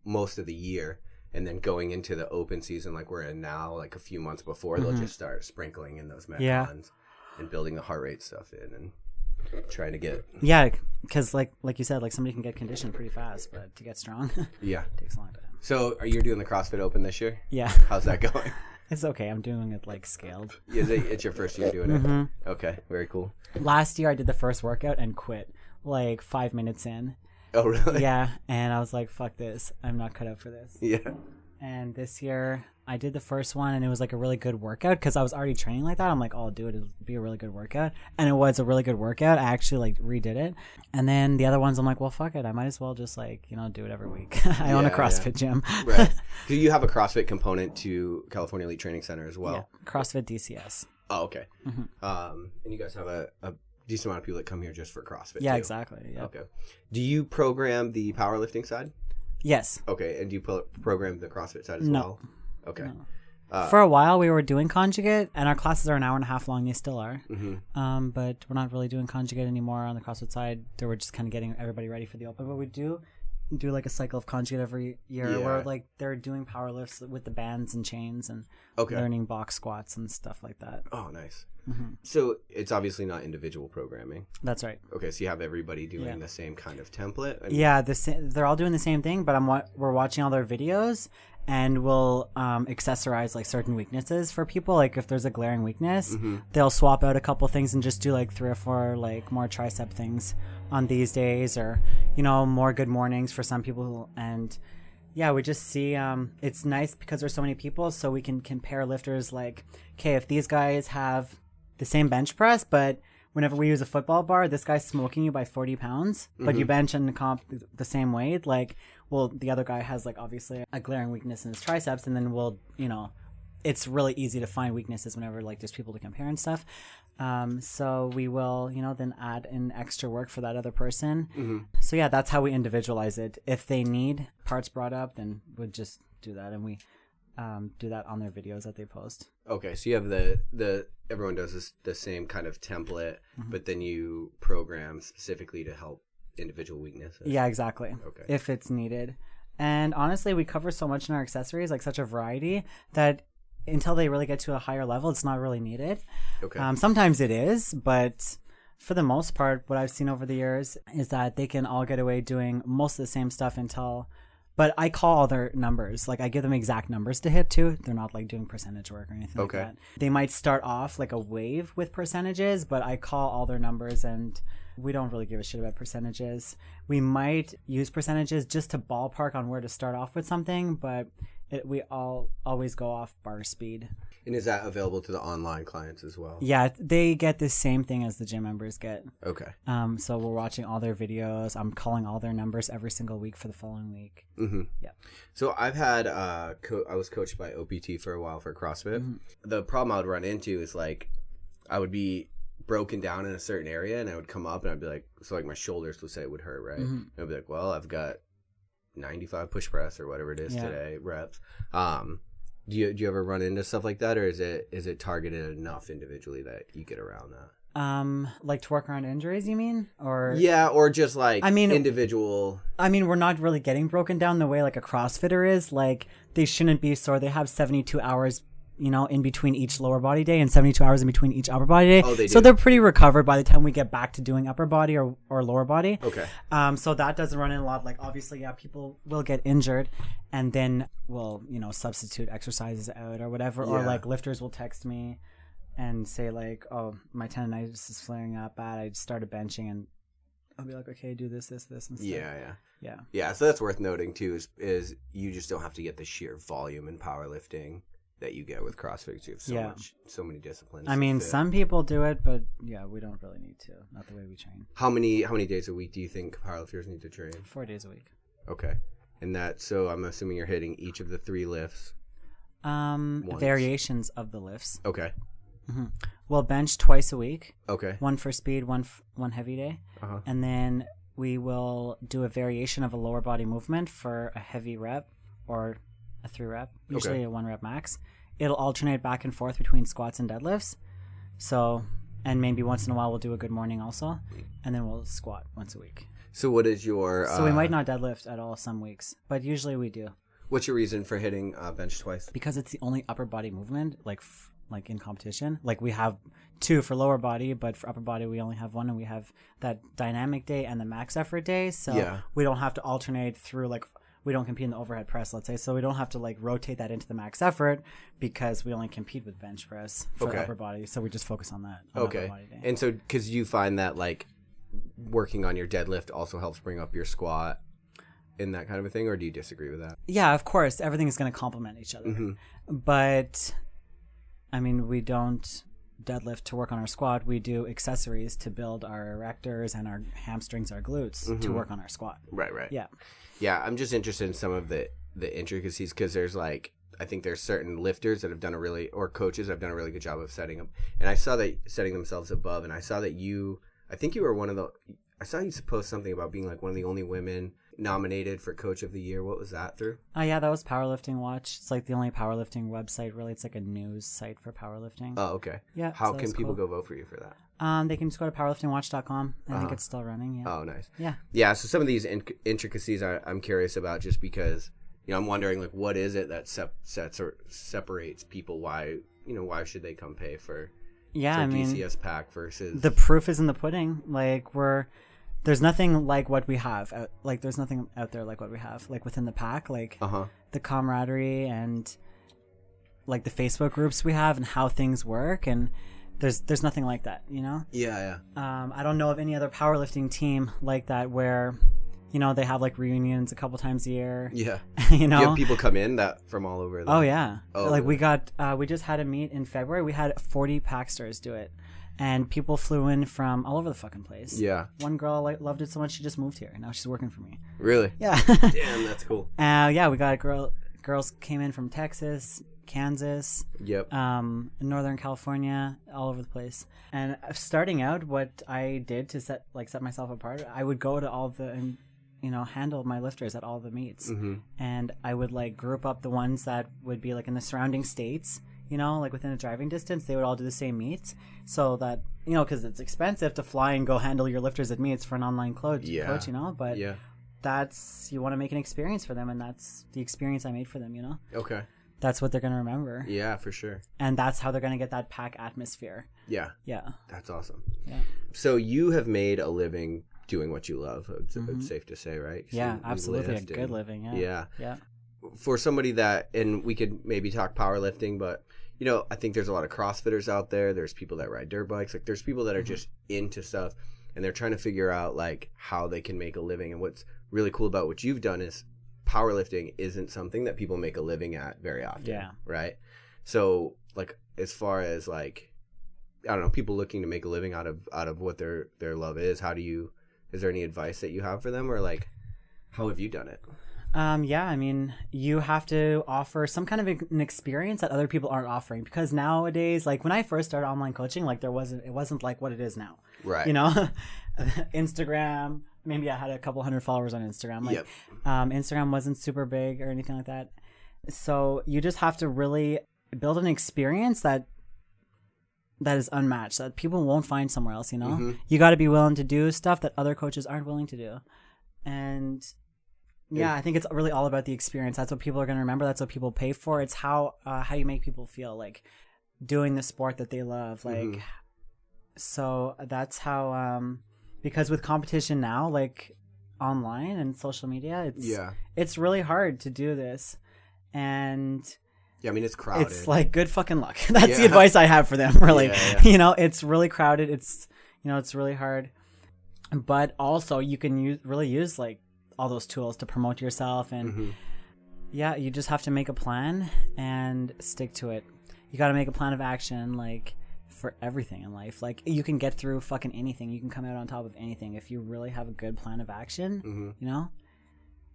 most of the year, and then going into the open season like we're in now, like a few months before, they'll just start sprinkling in those Metcons and building the heart rate stuff in and trying to get because like you said, like, somebody can get conditioned pretty fast, but to get strong it takes a long time. So are you doing the CrossFit Open this year? Yeah. How's that going? It's okay. I'm doing it, like, scaled. It's your first year doing it? Okay. Very cool. Last year I did the first workout and quit, like, 5 minutes in. Oh, really? Yeah. And I was like, fuck this. I'm not cut out for this. Yeah. And this year I did the first one, and it was like a really good workout because I was already training like that. I'm like, oh, I'll do it. It'll be a really good workout. And it was a really good workout. I actually, like, redid it. And then the other ones, I'm like, well, fuck it. I might as well just, like, do it every week. I own a CrossFit gym. Right. Do you have a CrossFit component to California Elite Training Center as well? Yeah. CrossFit DCS. Oh, okay. And you guys have a decent amount of people that come here just for CrossFit too. Exactly. Yeah. Okay. Do you program the powerlifting side? Yes. Okay. And do you program the CrossFit side as well? Okay. No. For a while, we were doing conjugate, and our classes are an hour and a half long. They still are. But we're not really doing conjugate anymore on the CrossFit side. They were just kind of getting everybody ready for the open. But we do like a cycle of conjugate every year where, like, they're doing power lifts with the bands and chains and learning box squats and stuff like that. Oh, nice. So it's obviously not individual programming. That's right. Okay, so you have everybody doing the same kind of template? They're all doing the same thing, but we're watching all their videos, and we'll accessorize, like, certain weaknesses for people. Like, if there's a glaring weakness, they'll swap out a couple things and just do, like, 3 or 4, like, more tricep things on these days, or, more good mornings for some people. And we just see it's nice because there's so many people, so we can compare lifters. Like, okay, if these guys have the same bench press, but whenever we use a football bar, this guy's smoking you by 40 pounds, but you bench and comp the same weight, like, well, the other guy has, like, obviously a glaring weakness in his triceps, and then we'll, it's really easy to find weaknesses whenever, like, there's people to compare and stuff. So we will, then add in extra work for that other person. So that's how we individualize it. If they need parts brought up, then we'll just do that, and we do that on their videos that they post. Okay, so you have the everyone does the same kind of template, but then you program specifically to help individual weaknesses. Yeah, exactly. Okay. If it's needed. And honestly, we cover so much in our accessories, like such a variety, that until they really get to a higher level, it's not really needed. Okay. Sometimes it is, but for the most part, what I've seen over the years is that they can all get away doing most of the same stuff but I call all their numbers. Like, I give them exact numbers to hit too. They're not, like, doing percentage work or anything like that. They might start off like a wave with percentages, but I call all their numbers, and we don't really give a shit about percentages. We might use percentages just to ballpark on where to start off with something, but we all always go off bar speed. And is that available to the online clients as well? Yeah, they get the same thing as the gym members get. Okay. So we're watching all their videos. I'm calling all their numbers every single week for the following week. Yeah. So I've had I was coached by OPT for a while for CrossFit. The problem I would run into is, like, I would be broken down in a certain area, and I would come up and I'd be like, so, like, my shoulders, let's say, it would hurt, right? And I'd be like, well, I've got 95 push press or whatever it is today, reps. Do you ever run into stuff like that, or is it targeted enough individually that you get around that? Like to work around injuries, you mean? Or Yeah, or just like I mean, individual. I mean, we're not really getting broken down the way like a CrossFitter is. Like they shouldn't be sore. They have 72 hours, you know, in between each lower body day and 72 hours in between each upper body day. Oh, they do. So they're pretty recovered by the time we get back to doing upper body or lower body. Okay. So that doesn't run in a lot. Like obviously, yeah, people will get injured and then we'll, you know, substitute exercises out or whatever. Or like lifters will text me and say like, oh, my tendonitis is flaring up bad. I started benching and I'll be like, okay, do this instead. Yeah. So that's worth noting too is you just don't have to get the sheer volume in powerlifting that you get with CrossFit. You have so many disciplines. I mean, some people do it, but yeah, we don't really need to. Not the way we train. How many days a week do you think powerlifters need to train? 4 days a week. Okay. And so I'm assuming you're hitting each of the 3 lifts. Variations of the lifts. Okay. Mm-hmm. We'll bench twice a week. Okay. One for speed, one heavy day. Uh-huh. And then we will do a variation of a lower body movement for a heavy rep or a 3 rep, usually a 1 rep max. It'll alternate back and forth between squats and deadlifts. So, and maybe once in a while we'll do a good morning also. And then we'll squat once a week. So what is your... So we might not deadlift at all some weeks, but usually we do. What's your reason for hitting bench twice? Because it's the only upper body movement, like in competition. Like we have 2 for lower body, but for upper body we only have 1, and we have that dynamic day and the max effort day. So we don't have to alternate through, like we don't compete in the overhead press, let's say. So we don't have to like rotate that into the max effort because we only compete with bench press for upper body. So we just focus on that. Upper body day. And so because you find that like working on your deadlift also helps bring up your squat and that kind of a thing, or do you disagree with that? Yeah, of course. Everything is going to complement each other. Mm-hmm. But I mean, we don't deadlift to work on our squat. We do accessories to build our erectors and our hamstrings, our glutes to work on our squat. Right. Yeah. Yeah, I'm just interested in some of the intricacies because there's like, I think there's certain lifters that have done or coaches have done a really good job of setting them. And I saw that setting themselves above, and I saw that I think you were I saw you post something about being like one of the only women nominated for Coach of the Year. What was that through? Yeah, that was Powerlifting Watch. It's like the only powerlifting website, really. It's like a news site for powerlifting. Oh, okay. Yeah. How can people go vote for you for that? They can just go to powerliftingwatch.com. I think it's still running. Yeah. Oh, nice. Yeah. Yeah. So some of these intricacies I'm curious about, just because I'm wondering like what is it that separates people? Why should they come pay for? Yeah, I mean, DCS pack versus the proof is in the pudding. Like there's nothing like what we have. Like there's nothing out there like what we have. Like within the pack, like the camaraderie and like the Facebook groups we have and how things work, and there's nothing like that. Yeah. I don't know of any other powerlifting team like that where they have like reunions a couple times a year. Yeah. You have people come in from all over. Oh yeah. Like really? we just had a meet in February. We had 40 packsters do it. And people flew in from all over the fucking place. Yeah. One girl loved it so much she just moved here. Now she's working for me. Really? Yeah. Damn, that's cool. Yeah, we got girls came in from Texas, Kansas, Northern California, all over the place. And starting out, what I did to set myself apart, I would go to all the handle my lifters at all the meets. Mm-hmm. And I would like group up the ones that would be like in the surrounding states. Like within a driving distance, they would all do the same meets, so that because it's expensive to fly and go handle your lifters at meets for an online coach. But that's, you want to make an experience for them, and that's the experience I made for them. Okay, that's what they're gonna remember. Yeah, for sure. And that's how they're gonna get that pack atmosphere. Yeah, that's awesome. Yeah. So you have made a living doing what you love. It's safe to say, right? Yeah, absolutely, a good living. Yeah. For somebody that, and we could maybe talk powerlifting, but I think there's a lot of CrossFitters out there. There's people that ride dirt bikes. Like there's people that are just into stuff, and they're trying to figure out like how they can make a living. And what's really cool about what you've done is powerlifting isn't something that people make a living at very often. Yeah. Right. So like, as far as like, I don't know, people looking to make a living out of what their love is, is there any advice that you have for them, or like, how have you done it? I mean, you have to offer some kind of an experience that other people aren't offering, because nowadays, like when I first started online coaching, like it wasn't like what it is now. Right. Instagram, maybe I had a couple hundred followers on Instagram. Like, Instagram wasn't super big or anything like that. So you just have to really build an experience that is unmatched, that people won't find somewhere else, you know? Mm-hmm. You got to be willing to do stuff that other coaches aren't willing to do. And yeah, I think it's really all about the experience. That's what people are going to remember. That's what people pay for. It's how you make people feel, like doing the sport that they love. Like, Mm-hmm. so that's how, because with competition now, like online and social media, it's really hard to do this. And yeah, I mean, it's crowded. it's like, good fucking luck. That's the advice I have for them. Really, you know, it's really crowded. It's, you know, it's really hard. But also, you can really use like all those tools to promote yourself. And yeah, you just have to make a plan and stick to it. You got to make a plan of action, like for everything in life. Like you can get through fucking anything. You can come out on top of anything if you really have a good plan of action. You know.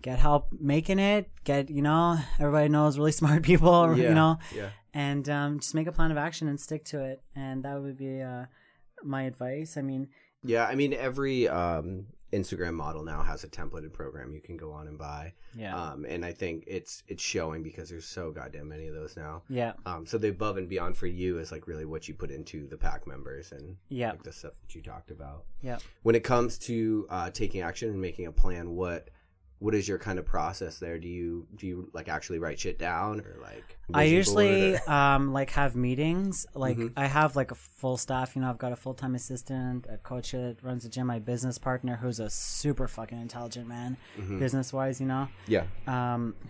Get help making it. You know, everybody knows really smart people, you know, and just make a plan of action and stick to it. And that would be my advice. I mean, every Instagram model now has a templated program you can go on and buy. And I think it's showing because there's so goddamn many of those now. So the above and beyond for you is like really what you put into the pack members and like the stuff that you talked about. When it comes to taking action and making a plan, what is your kind of process there? Do you like actually write shit down or like? I usually like have meetings. Like I have like a full staff. You know, I've got a full-time assistant, a coach that runs the gym, my business partner, who's a super fucking intelligent man, business-wise. You know.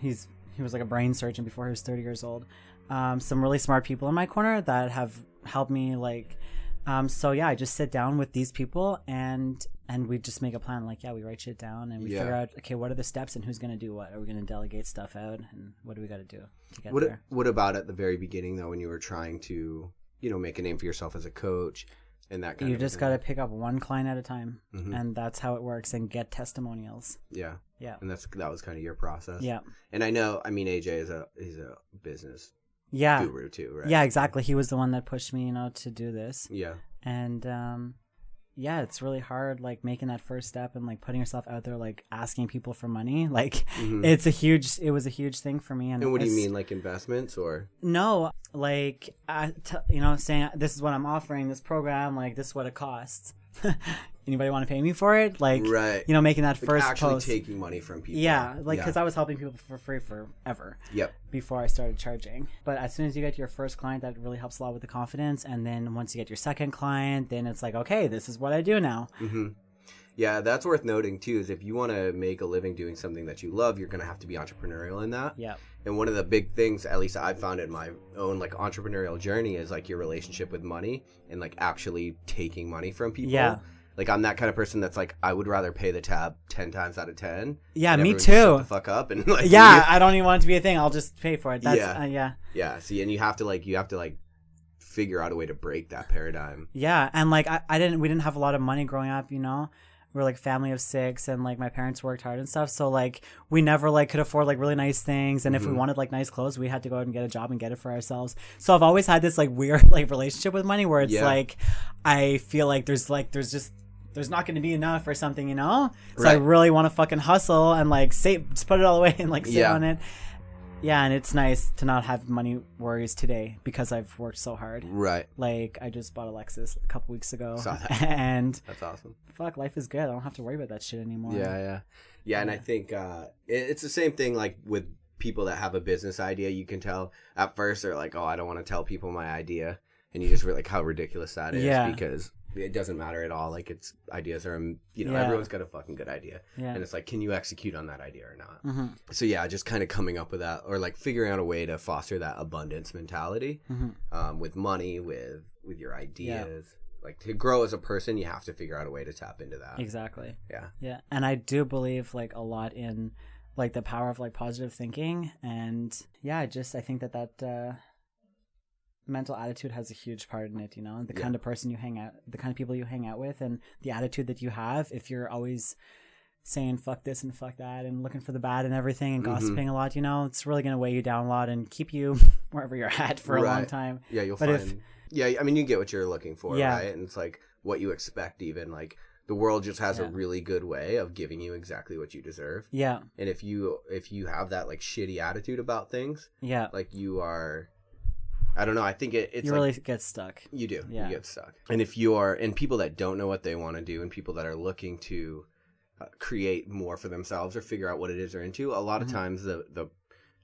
He was like a brain surgeon before he was 30 years old. Some really smart people in my corner that have helped me. Like, so yeah, I just sit down with these people and we just make a plan. Like, we write shit down and we figure out, okay, what are the steps and who's going to do what? Are we going to delegate stuff out? And what do we got to do to get there? What about at the very beginning, though, when you were trying to, you know, make a name for yourself as a coach and that kind of thing? You just got to pick up one client at a time. And that's how it works, and get testimonials. Yeah. And that was kind of your process. Yeah. And I know, I mean, AJ he's a business guru too, right? Yeah, exactly. He was the one that pushed me, you know, to do this. Yeah. And yeah, it's really hard, like making that first step and like putting yourself out there, like asking people for money. Like it was a huge thing for me. And what do you mean, like investments or? No, like, you know, saying this is what I'm offering, this program, like this is what it costs. Anybody want to pay me for it? Like, right. You know, making that like first actually post. Taking money from people. Yeah, like, because I was helping people for free forever. Before I started charging. But as soon as you get your first client, that really helps a lot with the confidence. And then once you get your second client, then it's like, okay, this is what I do now. Yeah, that's worth noting too, is if you want to make a living doing something that you love, you're going to have to be entrepreneurial in that. And one of the big things, at least I've found in my own like entrepreneurial journey, is like your relationship with money and like actually taking money from people. Like, I'm that kind of person that's like, I would rather pay the tab 10 times out of 10. Yeah, me too. Shut the fuck up and like. I don't even want it to be a thing. I'll just pay for it. That's, yeah. See, and you have to figure out a way to break that paradigm. Yeah, and like we didn't have a lot of money growing up, you know. We're like family of 6, and like my parents worked hard and stuff, so like we never like could afford like really nice things, and if we wanted like nice clothes, we had to go out and get a job and get it for ourselves. So I've always had this like weird like relationship with money where it's like I feel like there's not going to be enough or something, you know? So I really want to fucking hustle and like save, just put it all away and like sit on it. Yeah, and it's nice to not have money worries today because I've worked so hard. Right. Like, I just bought a Lexus a couple weeks ago. Saw that. And that's awesome. Fuck, life is good. I don't have to worry about that shit anymore. Yeah, and I think it's the same thing like with people that have a business idea. You can tell at first they're like, oh, I don't want to tell people my idea. And you just realize like how ridiculous that is because it doesn't matter at all. Like, it's ideas are, you know, everyone's got a fucking good idea. And it's like, can you execute on that idea or not? So yeah, just kind of coming up with that, or like figuring out a way to foster that abundance mentality with money, with your ideas. Like, to grow as a person, you have to figure out a way to tap into that. Exactly. Yeah. And I do believe like a lot in like the power of like positive thinking. And I think that mental attitude has a huge part in it, you know, the kind of person you hang out, the kind of people you hang out with, and the attitude that you have. If you're always saying fuck this and fuck that and looking for the bad and everything and gossiping a lot, you know, it's really going to weigh you down a lot and keep you wherever you're at for a long time. Yeah, you'll find. I mean, you get what you're looking for, right? And it's like what you expect, even like the world just has Yeah. a really good way of giving you exactly what you deserve. Yeah. And if you have that like shitty attitude about things, Yeah. like you are, I don't know. I think it's you like, really get stuck. you do. Yeah. You get stuck. And if you are, and people that don't know what they want to do, and people that are looking to create more for themselves or figure out what it is they're into, a lot of times the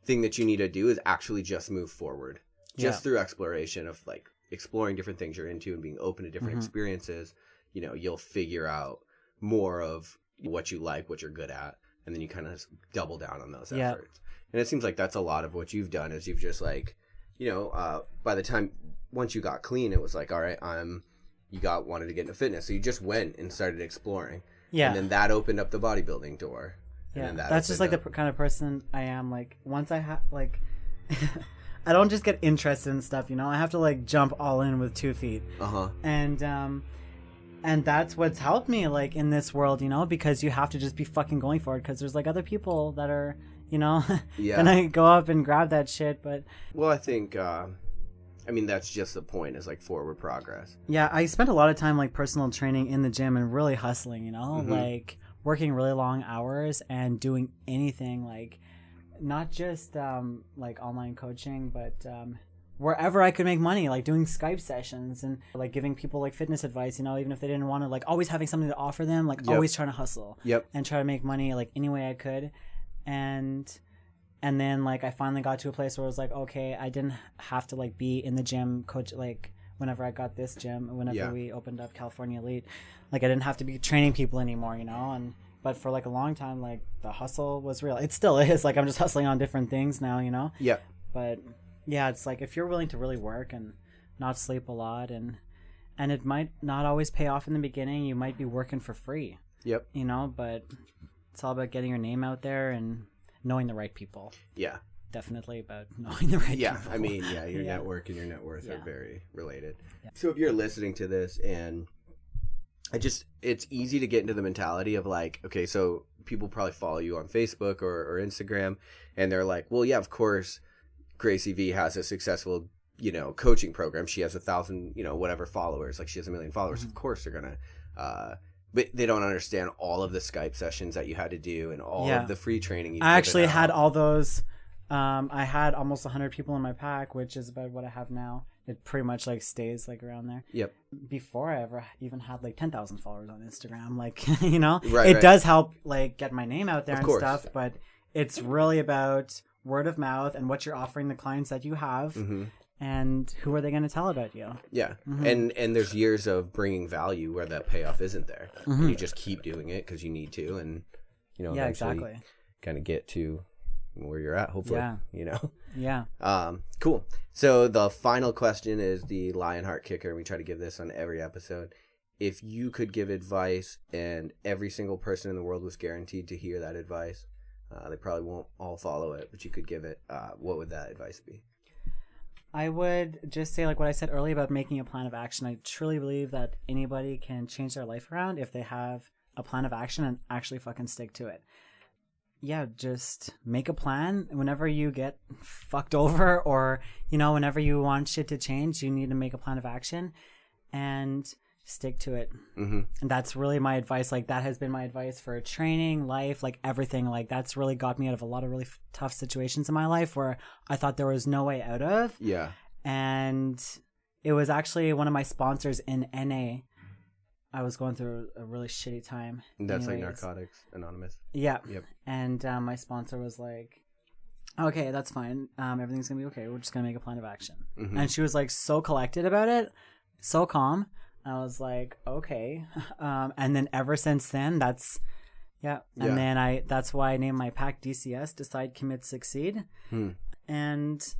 thing that you need to do is actually just move forward, just through exploration of like exploring different things you're into and being open to different experiences. You know, you'll figure out more of what you like, what you're good at, and then you kind of double down on those efforts. And it seems like that's a lot of what you've done, is you've just like, you know, by the time once you got clean, it was like, all right, wanted to get into fitness, so you just went and started exploring. Yeah. And then that opened up the bodybuilding door. Yeah, And then that's just like the kind of person I am. Like, once I have, like, I don't just get interested in stuff, you know? I have to, like, jump all in with 2 feet. Uh-huh. And that's what's helped me, like, in this world, you know? Because you have to just be fucking going for it, because there's, like, other people that are, you know, gonna go up and grab that shit, but... Well, I think, I mean, that's just the point, is, like, forward progress. Yeah, I spent a lot of time, like, personal training in the gym and really hustling, you know? Like, working really long hours and doing anything, like, not just, like, online coaching, but wherever I could make money, like, doing Skype sessions and, like, giving people, like, fitness advice, you know, even if they didn't want to, like, always having something to offer them, like, always trying to hustle. And try to make money, like, any way I could. And then, like, I finally got to a place where I was like, okay, I didn't have to, like, be in the gym coach, like, whenever I got this gym, whenever we opened up California Elite, like, I didn't have to be training people anymore, you know? But for, like, a long time, like, the hustle was real. It still is. Like, I'm just hustling on different things now, you know? Yeah. But, yeah, it's like, if you're willing to really work and not sleep a lot, and it might not always pay off in the beginning, you might be working for free. Yep. You know? But it's all about getting your name out there and knowing the right people. Yeah. Definitely about knowing the right people. I mean, your network and your net worth are very related. So if you're listening to this, and it's easy to get into the mentality of like, okay, so people probably follow you on Facebook or Instagram, and they're like, well, yeah, of course, Gracie V has a successful, you know, coaching program. She has 1,000, you know, whatever followers. Like, she has 1 million followers. Of course they're going to, but they don't understand all of the Skype sessions that you had to do and all of the free training. I actually had all those. I had almost 100 people in my pack, which is about what I have now. It pretty much like stays like around there. Yep. Before I ever even had like 10,000 followers on Instagram, like, you know, Right. does help like get my name out there Of and course. stuff, but it's really about word of mouth and what you're offering the clients that you have. And who are they going to tell about you? Yeah. And there's years of bringing value where that payoff isn't there. And you just keep doing it because you need to, and, you know, eventually kind of get to where you're at, hopefully. You know. Cool. So the final question is the Lionheart kicker. We try to give this on every episode. If you could give advice and every single person in the world was guaranteed to hear that advice, they probably won't all follow it, but you could give it, what would that advice be? I would just say, like what I said earlier about making a plan of action. I truly believe that anybody can change their life around if they have a plan of action and actually fucking stick to it. Yeah, just make a plan. Whenever you get fucked over, or, you know, whenever you want shit to change, you need to make a plan of action and stick to it. And that's really my advice. Like, that has been my advice for training, life, like everything. Like, that's really got me out of a lot of really tough situations in my life where I thought there was no way out of. Yeah. And it was actually one of my sponsors in NA. I was going through a really shitty time. That's like Narcotics Anonymous. Yeah. Yep. And my sponsor was like, okay, that's fine. Everything's going to be okay. We're just going to make a plan of action. And she was like so collected about it, so calm. I was like, okay. And then ever since then, that's, And then that's why I named my pack DCS, Decide, Commit, Succeed. And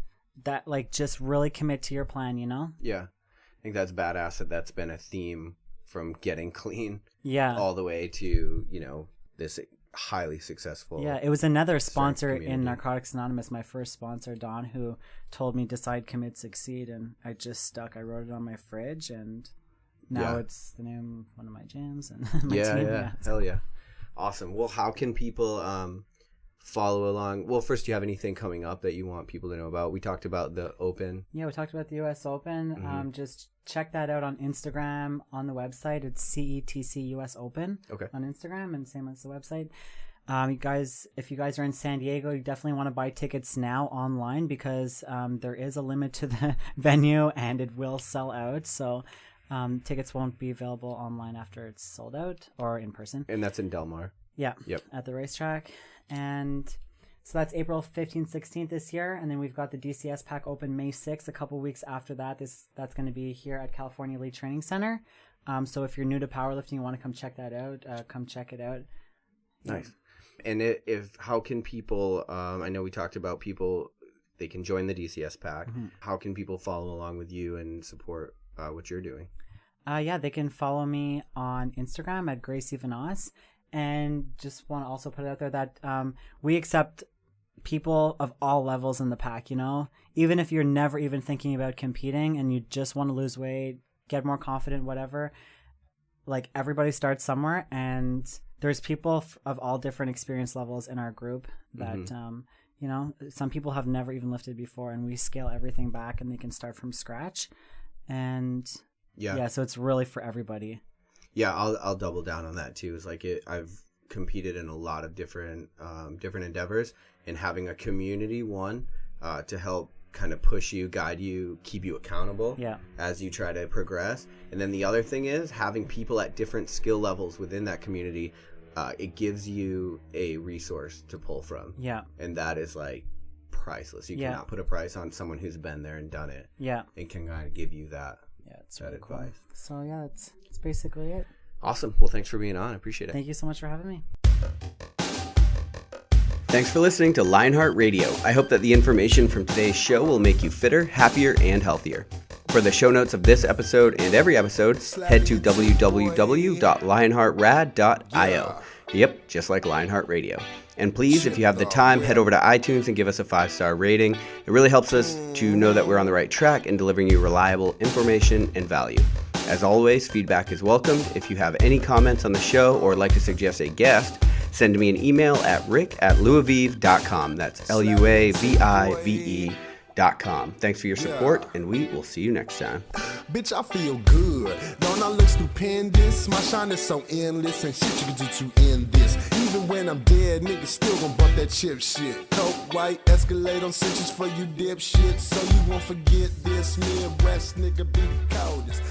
that, like, just really commit to your plan, you know? Yeah. I think that's badass. That's been a theme from getting clean all the way to, you know, this highly successful. Yeah, it was another sponsor in Narcotics Anonymous, my first sponsor, Don, who told me Decide, Commit, Succeed, and I just stuck. I wrote it on my fridge, and now it's the name of one of my gyms and my team. Yeah. Hell yeah. Awesome. Well, how can people follow along? Well, first, do you have anything coming up that you want people to know about? We talked about the Open. Yeah, we talked about the US Open. Mm-hmm. Just check that out on Instagram, on the website. It's CETC US Open on Instagram, and same as the website. You guys, if you guys are in San Diego, you definitely want to buy tickets now online because there is a limit to the venue and it will sell out. So tickets won't be available online after it's sold out or in person. And that's in Del Mar. Yeah. Yep. At the racetrack. And so that's April 15th, 16th this year. And then we've got the DCS Pack Open May 6th. A couple weeks after that, that's going to be here at California Elite Training Center. So if you're new to powerlifting, you want to come check that out, come check it out. Nice. And how can people, I know we talked about people, they can join the DCS Pack. Mm-hmm. How can people follow along with you and support what you're doing? Yeah, they can follow me on Instagram at Gracie V. And just want to also put it out there that we accept people of all levels in the pack, you know? Even if you're never even thinking about competing and you just want to lose weight, get more confident, whatever, like everybody starts somewhere, and there's people of all different experience levels in our group that, you know, some people have never even lifted before, and we scale everything back and they can start from scratch. And yeah, so it's really for everybody. Yeah, I'll double down on that too. It's like I've competed in a lot of different endeavors, and having a community to help kind of push you, guide you, keep you accountable as you try to progress. And then the other thing is having people at different skill levels within that community. It gives you a resource to pull from. Yeah. And that is like priceless. You cannot put a price on someone who's been there and done it. Yeah. And can kind of give you that. Yeah, it's that really advice. Cool. So yeah, that's basically it. Awesome. Well, thanks for being on. I appreciate it. Thank you so much for having me. Thanks for listening to Lionheart Radio. I hope that the information from today's show will make you fitter, happier, and healthier. For the show notes of this episode and every episode, head to www.lionheartrad.io. Yep, just like Lionheart Radio. And please, if you have the time, head over to iTunes and give us a 5-star rating. It really helps us to know that we're on the right track in delivering you reliable information and value. As always, feedback is welcomed. If you have any comments on the show or like to suggest a guest, send me an email at rick@luavive.com. That's LUAVIVE.com. Thanks for your support, and we will see you next time. Bitch, I feel good. Don't I look stupendous? My shine is so endless, and shit you can do to end this. Even when I'm dead, niggas still gon' bump that chip shit. Coke, white, Escalade on cinches for you dipshit. So you won't forget this. Midwest nigga be the coldest.